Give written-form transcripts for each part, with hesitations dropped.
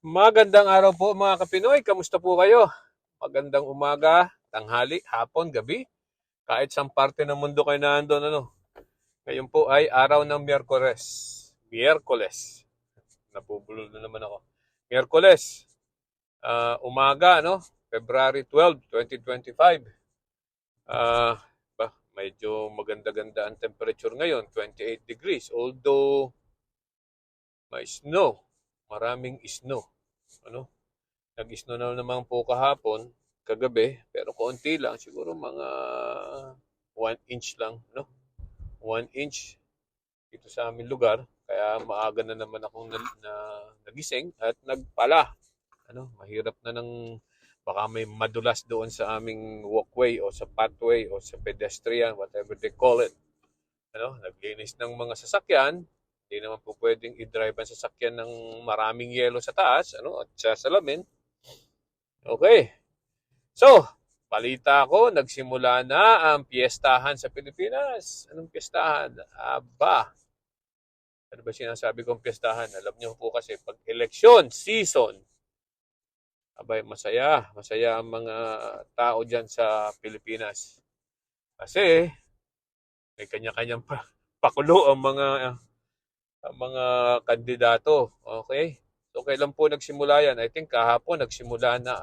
Magandang araw po mga Kapinoy. Kamusta po kayo? Magandang umaga, tanghali, hapon, gabi. Kahit saan parte ng mundo kayo nandun, Ngayon po ay araw ng Miyerkules. Miyerkules. Napubulol na naman ako. Miyerkules. Umaga, February 12, 2025. Ah, medyo maganda-ganda ang temperature ngayon, 28 degrees. Although may snow, maraming snow, ano? Nag-snow na naman po kahapon, kagabi, pero konti lang, siguro mga 1 inch lang, 1 inch dito sa aming lugar. Kaya maaga na naman akong nagising at nagpala. Mahirap na baka may madulas doon sa aming walkway o sa pathway o sa pedestrian, whatever they call it. Naglinis ng mga sasakyan. Hindi naman po pwedeng i-drive ang sasakyan ng maraming yelo sa taas, at sa salamin. Okay. So, balita ko, nagsimula na ang piyestahan sa Pilipinas. Anong piyestahan? Aba, ano ba sinasabi kong piyestahan? Alam niyo po kasi, pag election season, abay, masaya. Masaya ang mga tao dyan sa Pilipinas. Kasi, may kanya-kanyang pakulo ang mga kandidato. Okay? So kailan po nagsimula yan? I think kahapon nagsimula na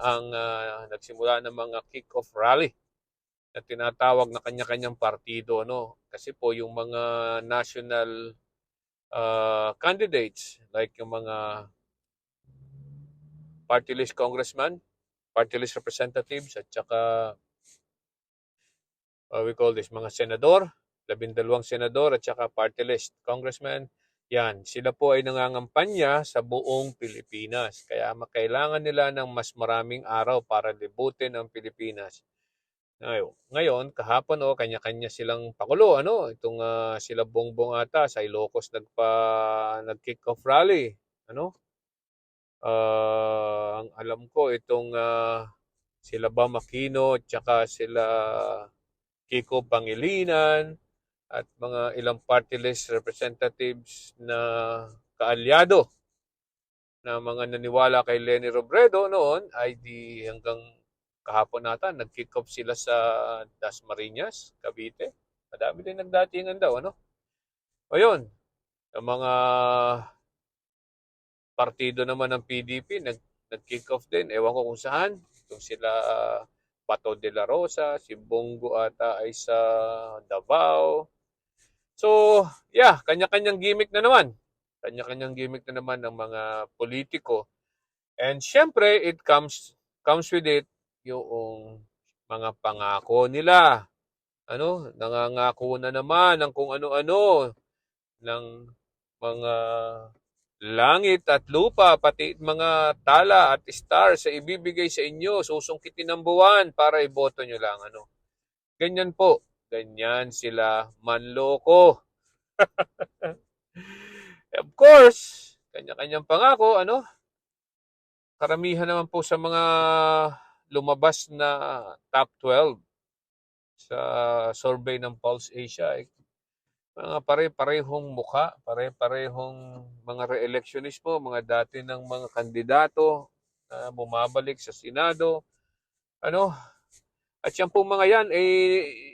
nagsimula ng mga kick-off rally na tinatawag na kanya-kanyang partido, Kasi po yung mga national candidates like yung mga party list congressman, party list representatives at saka we call this mga senador, 12 senador at saka party list congressman. Yan, sila po ay nangangampanya sa buong Pilipinas. Kaya makailangan nila ng mas maraming araw para libutin ang Pilipinas. Ngayon, kahapon kanya-kanya silang pakulo, Itong sila Bongbong ata sa Ilocos nag-kick off rally, ang alam ko itong sila Bam Aquino at saka sila Kiko Pangilinan at mga ilang party list representatives na kaalyado na mga naniwala kay Leni Robredo noon ay di hanggang kahapon nata nag-kick off sila sa Dasmariñas, Cavite. Madami din nagdatingan daw, O yun, ang mga partido naman ng PDP nag-kick off din. Ewan ko kung saan. Itong sila Bato de la Rosa, si Bongo ata ay sa Davao. So, yeah, kanya-kanyang gimmick na naman. Kanya-kanyang gimmick na naman ng mga politiko. And syempre, it comes with it yung mga pangako nila. Nangangako na naman ng kung ano-ano ng mga langit at lupa, pati mga tala at star sa ibibigay sa inyo, susungkitin ng buwan para iboto nyo lang. Ganyan po. Ganyan sila manloko. Of course, kanya-kanyang pangako, karamihan naman po sa mga lumabas na top 12 sa survey ng Pulse Asia, mga pare-parehong mukha, pare-parehong mga re-electionismo, mga dati ng mga kandidato na bumabalik sa Senado. At yan po mga yan,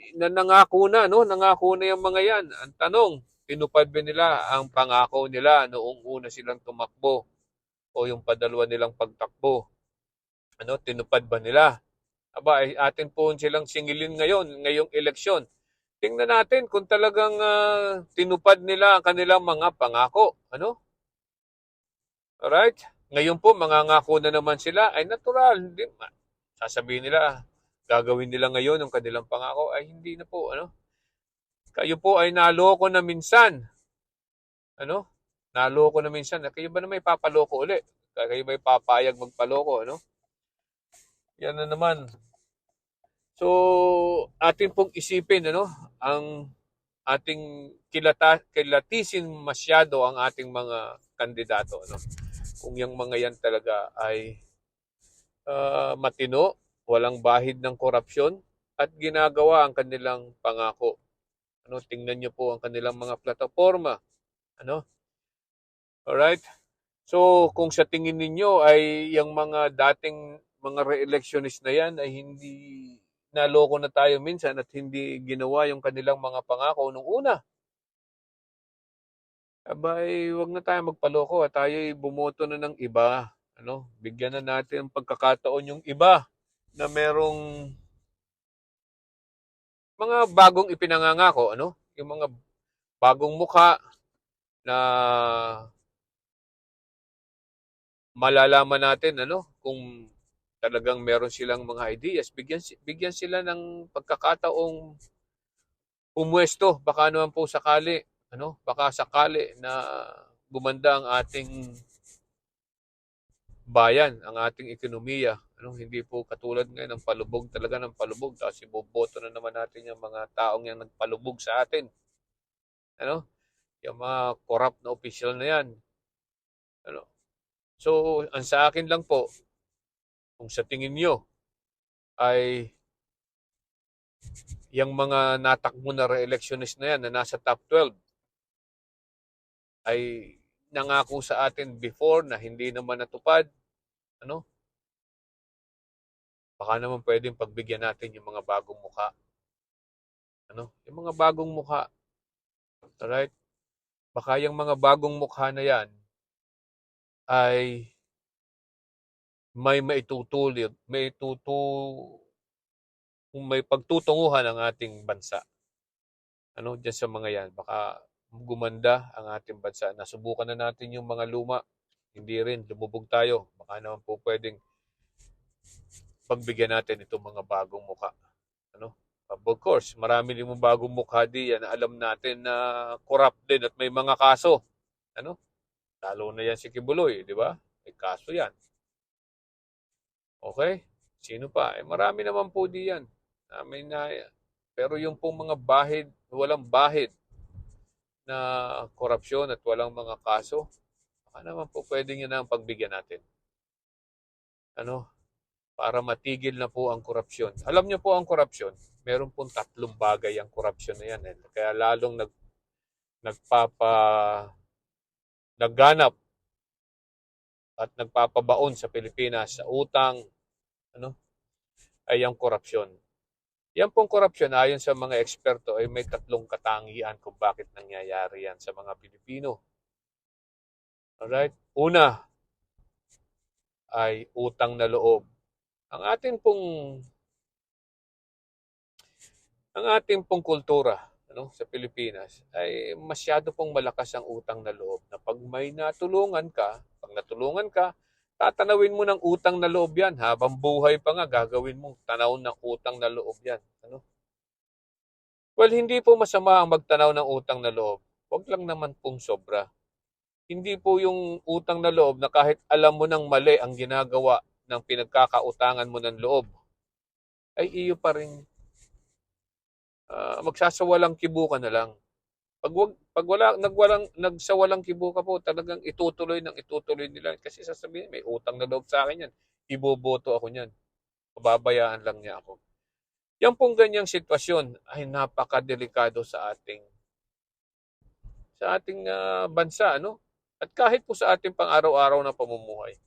nangako na, Nangako na yung mga yan. Ang tanong, tinupad ba nila ang pangako nila noong una silang tumakbo o yung padalwa nilang pagtakbo? Tinupad ba nila? Aba, ay atin po silang singilin ngayong eleksyon. Tingnan natin kung talagang tinupad nila ang kanilang mga pangako. Alright? Ngayon po, mangangako na naman sila. Ay natural. Hindi, sasabihin nila, gagawin nila ngayon ang kanilang pangako. Ay hindi na po. Kayo po ay naloko na minsan. Naloko na minsan. Kayo ba na may papaloko uli? Kayo ba papayag magpaloko? Yan na naman. So, atin pong isipin, ang ating kilatisin masyado ang ating mga kandidato, Kung yung mga yan talaga ay matino, walang bahid ng korupsyon, at ginagawa ang kanilang pangako. Tingnan niyo po ang kanilang mga plataforma. Alright? So, kung sa tingin ninyo ay yung mga dating mga re-electionist na yan ay hindi naloko na tayo minsan at hindi ginawa yung kanilang mga pangako nung una, abay, wag na tayo magpaloko at tayo'y bumoto na ng iba. Ano, bigyan na natin ang pagkakataon yung iba na merong mga bagong ipinangangako, ano? Yung mga bagong mukha na malalaman natin, ano, kung talagang meron silang mga ideas, bigyan sila ng pagkakataong pumwesto. Baka naman po sakali, ano, baka sakali na gumanda ang ating bayan, ang ating ekonomiya. Ano, hindi po katulad ngayon ng palubog talaga ng palubog. Tapos iboboto na naman natin yung mga taong yung nagpalubog sa atin. Ano, yung mga corrupt na opisyal na yan. Ano. So, ang sa akin lang po, kung sa tingin nyo ay yung mga natakbo na re-electionist na yan na nasa top 12 ay nangako sa atin before na hindi naman natupad, ano, baka naman pwedeng pagbigyan natin yung mga bagong mukha. Ano, yung mga bagong mukha. Alright? Baka yung mga bagong mukha na yan ay may maitutulid, kung may pagtutunguhan ang ating bansa. Ano, diyan sa mga yan, baka gumanda ang ating bansa. Nasubukan na natin yung mga luma, hindi rin, lumubog tayo. Baka naman po pwedeng pagbigyan natin itong mga bagong mukha. Ano? Of course, marami din mong bagong mukha diyan na alam natin na corrupt din at may mga kaso. Ano? Lalo na yan si Kibuloy, di ba? May kaso yan. Okay? Sino pa? Eh, marami naman po diyan. Pero yung pong mga bahid, walang bahid na korupsyon at walang mga kaso, baka naman po pwedeng yun ang pagbigyan natin. Ano? Para matigil na po ang korupsyon. Alam niyo po ang korupsyon, meron pong tatlong bagay ang korupsyon na yan. Kaya lalong nagpapa nagganap at nagpapabaon sa Pilipinas sa utang, ano, ay ang korupsyon. Yan pong korupsyon ayon sa mga eksperto ay may tatlong katangian kung bakit nangyayari yan sa mga Pilipino. Alright? Una ay utang na loob. Ang ating pong kultura, ano, sa Pilipinas ay masyado pong malakas ang utang na loob na pag may natulungan ka, tatanawin mo ng utang na loob yan. Habang buhay pa nga, gagawin mo tanaw ng utang na loob yan. Ano? Well, hindi po masama ang magtanaw ng utang na loob. Huwag lang naman pong sobra. Hindi po yung utang na loob na kahit alam mo ng mali ang ginagawa ng pinagkakautangan mo ng loob, ay iyo pa rin magsasawalang kibo ka na lang. Nagsawalang kibo ka po, talagang itutuloy nila. Kasi sasabihin, may utang na loob sa akin yan. Iboboto ako niyan. Pababayaan lang niya ako. Yan pong ganyang sitwasyon ay napakadelikado sa ating bansa, ano? At kahit po sa ating pang-araw-araw na pamumuhay.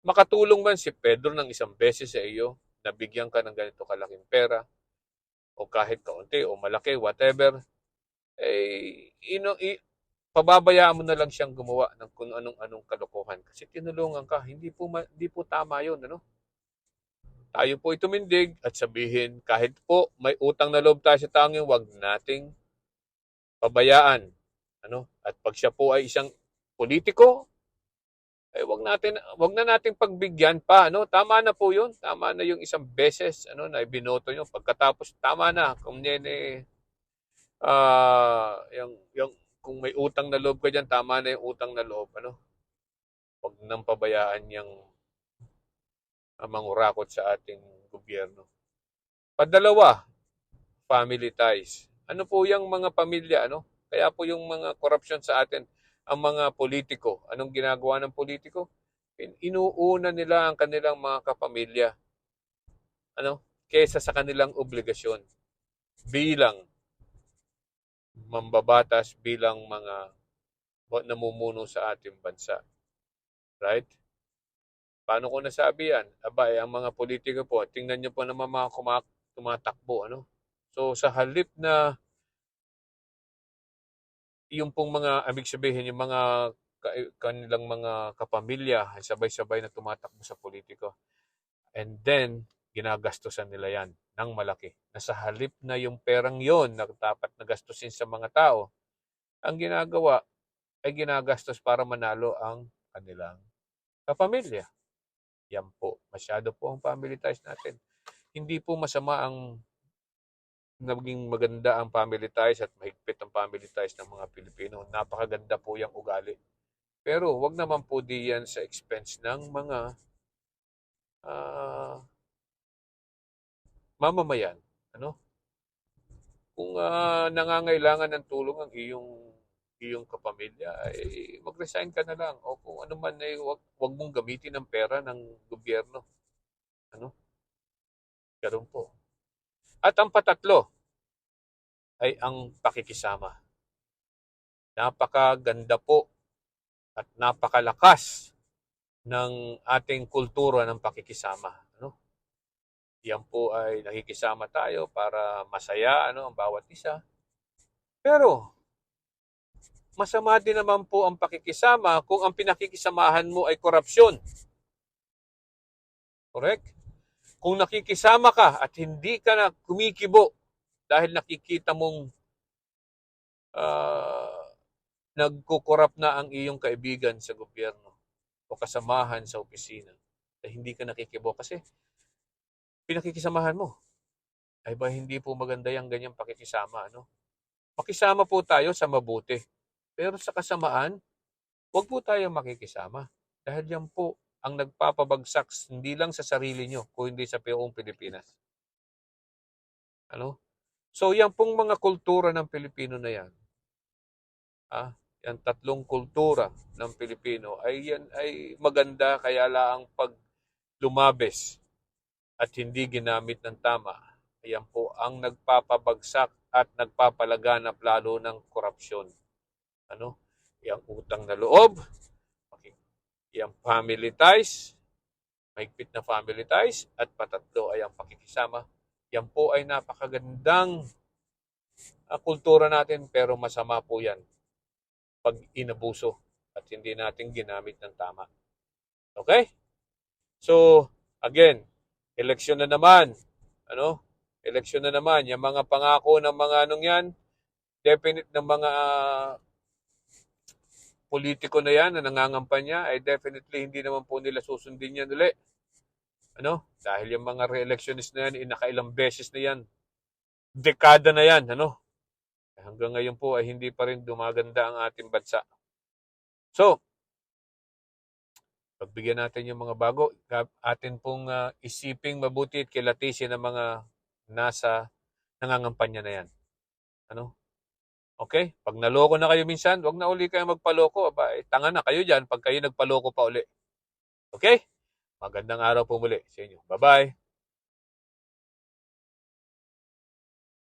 Makatulong man si Pedro ng isang beses sa iyo, nabigyan ka ng ganito kalaking pera, o kahit kaunti o malaki, whatever, eh, pababayaan mo na lang siyang gumawa ng kung anong-anong kalokohan. Kasi tinulungan ka, hindi po tama yun, ano? Tayo po itumindig at sabihin, kahit po may utang na loob tayo sa taong yun, wag nating pabayaan. Ano? At pag siya po ay isang politiko, eh wag na nating pagbigyan pa, ano? Tama na po 'yun. Tama na yung isang beses ano na ibinoto niyo, pagkatapos tama na kung nene yung kung may utang na loob ka diyan, tama na yung utang na loob, ano? Wag nang pabayaan yang mangurakot sa ating gobyerno. Padalawa, family ties. Ano po yung mga pamilya, ano? Kaya po yung mga corruption sa atin, ang mga politiko. Anong ginagawa ng politiko? Inuuna nila ang kanilang mga kapamilya, ano? Kaysa sa kanilang obligasyon bilang mambabatas, bilang mga namumuno sa ating bansa. Right? Paano ko nasabi yan? Aba, ang mga politiko po, tingnan nyo po naman mga tumatakbo. Ano? So, sa halip na yung pong mga, ibig sabihin, yung mga kanilang mga kapamilya ay sabay-sabay na tumatakbo sa politiko. And then, ginagastosan nila yan ng malaki. Na sa halip na yung perang yon na dapat nagastusin sa mga tao, ang ginagawa ay ginagastos para manalo ang kanilang kapamilya. Yan po. Masyado po ang family ties natin. Hindi po masama ang naging maganda ang family ties at mahigpit ang family ties ng mga Pilipino. Napakaganda po yung ugali. Pero wag naman po diyan sa expense ng mga mamamayan. Ano? Kung nangangailangan ng tulong ang iyong kapamilya, ay mag-resign ka na lang. O kung ano man, ay wag mong gamitin ang pera ng gobyerno. Ano? Ganun po. At ang patatlo ay ang pakikisama. Napakaganda po at napakalakas ng ating kultura ng pakikisama. Ano? Yan po ay nakikisama tayo para masaya ang bawat isa. Pero masama din naman po ang pakikisama kung ang pinakikisamahan mo ay korupsyon. Correct? Kung nakikisama ka at hindi ka na kumikibo dahil nakikita mong nagkukorap na ang iyong kaibigan sa gobyerno o kasamahan sa opisina, ay hindi ka nakikibo kasi pinakikisamahan mo. Ay ba hindi po maganda yung ganyang pakikisama? Ano? Pakisama po tayo sa mabuti. Pero sa kasamaan, huwag po tayo makikisama. Dahil yan po ang nagpapabagsak hindi lang sa sarili nyo, kundi sa buong Pilipinas. Ano? So yan pong mga kultura ng Pilipino na yan. Yan tatlong kultura ng Pilipino ay yan ay maganda kaya lang pag lumabes at hindi ginamit ng tama. Ayan po ang nagpapabagsak at nagpapalaganap lalo ng korupsyon. Ano? Yang utang na loob, yang family ties, mahigpit na family ties, at patatlo ay ang pakikisama. Yan po ay napakagandang kultura natin pero masama po yan pag inabuso at hindi natin ginamit ng tama. Okay? So, again, eleksyon na naman. Ano? Eleksyon na naman. Yung mga pangako ng mga yan, definite ng mga politiko na yan na nangangampanya, ay definitely hindi naman po nila susundin yan ulit. Ano? Dahil yung mga re-electionist na yan, nakailang beses na yan. Dekada na yan. Ano? Hanggang ngayon po ay hindi pa rin dumaganda ang ating bansa. So, pagbigyan natin yung mga bago, atin pong isiping mabuti at kilatisin ang mga nasa nangangampanya na yan. Ano? Okay? Pag naloko na kayo minsan, wag na uli kayo magpaloko. Aba, tanga na kayo dyan pag kayo nagpaloko pa uli. Okay? Magandang araw po muli sa inyo. Bye-bye!